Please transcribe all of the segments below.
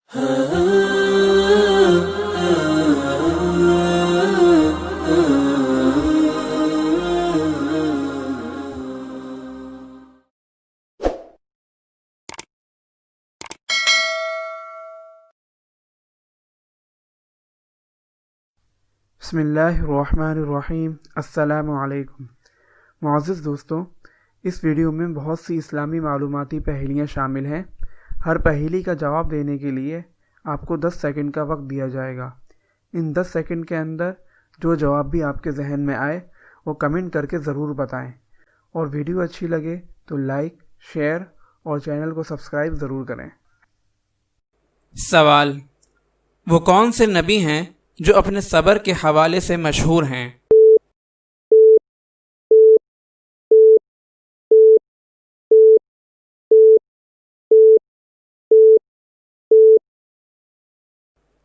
بسم اللہ الرحمن الرحیم۔ السلام علیکم معزز دوستوں، اس ویڈیو میں بہت سی اسلامی معلوماتی پہیلیاں شامل ہیں۔ ہر پہیلی کا جواب دینے کے لیے آپ کو 10 سیکنڈ کا وقت دیا جائے گا۔ ان 10 سیکنڈ کے اندر جو جواب بھی آپ کے ذہن میں آئے وہ کمنٹ کر کے ضرور بتائیں، اور ویڈیو اچھی لگے تو لائک، شیئر اور چینل کو سبسکرائب ضرور کریں۔ سوال: وہ کون سے نبی ہیں جو اپنے صبر کے حوالے سے مشہور ہیں؟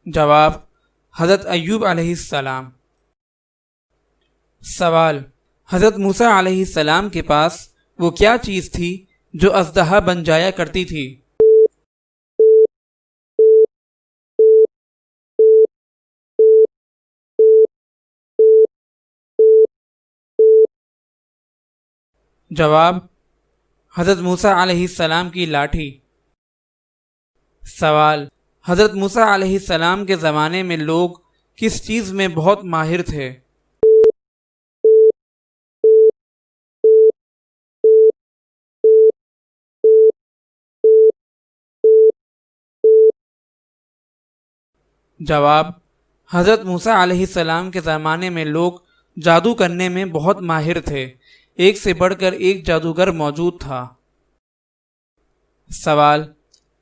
جواب: حضرت ایوب علیہ السلام۔ سوال: حضرت موسیٰ علیہ السلام کے پاس وہ کیا چیز تھی جو اژدہا بن جایا کرتی تھی؟ جواب: حضرت موسیٰ علیہ السلام کی لاٹھی۔ سوال: حضرت موسیٰ علیہ السلام کے زمانے میں لوگ کس چیز میں بہت ماہر تھے؟ جواب: حضرت موسیٰ علیہ السلام کے زمانے میں لوگ جادو کرنے میں بہت ماہر تھے، ایک سے بڑھ کر ایک جادوگر موجود تھا۔ سوال: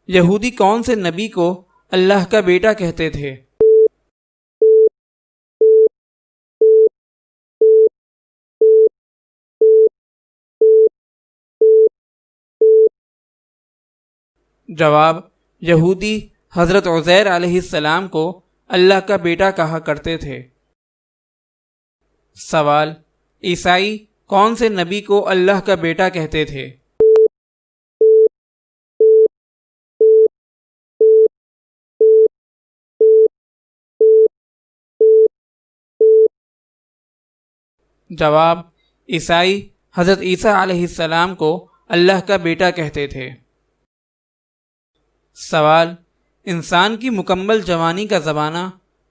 یہودی کون سے نبی کو اللہ کا بیٹا کہتے تھے؟ جواب: یہودی حضرت عزیر علیہ السلام کو اللہ کا بیٹا کہا کرتے تھے۔ سوال: عیسائی کون سے نبی کو اللہ کا بیٹا کہتے تھے؟ جواب: عیسائی حضرت عیسیٰ علیہ السلام کو اللہ کا بیٹا کہتے تھے۔ سوال: انسان کی مکمل جوانی کا زمانہ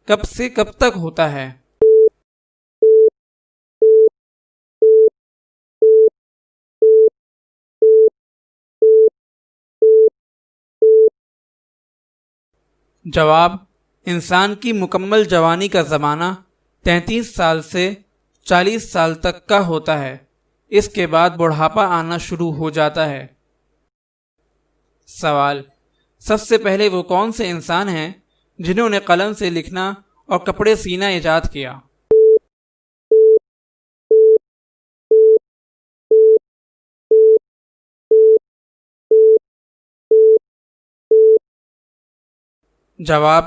کب سے کب تک ہوتا ہے؟ جواب: انسان کی مکمل جوانی کا زمانہ 33 سال سے 40 سال تک کا ہوتا ہے، اس کے بعد بڑھاپا آنا شروع ہو جاتا ہے۔ سوال: سب سے پہلے وہ کون سے انسان ہیں جنہوں نے قلم سے لکھنا اور کپڑے سینا ایجاد کیا؟ جواب: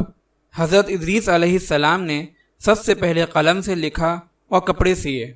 حضرت ادریس علیہ السلام نے سب سے پہلے قلم سے لکھا اور کپڑے سیے۔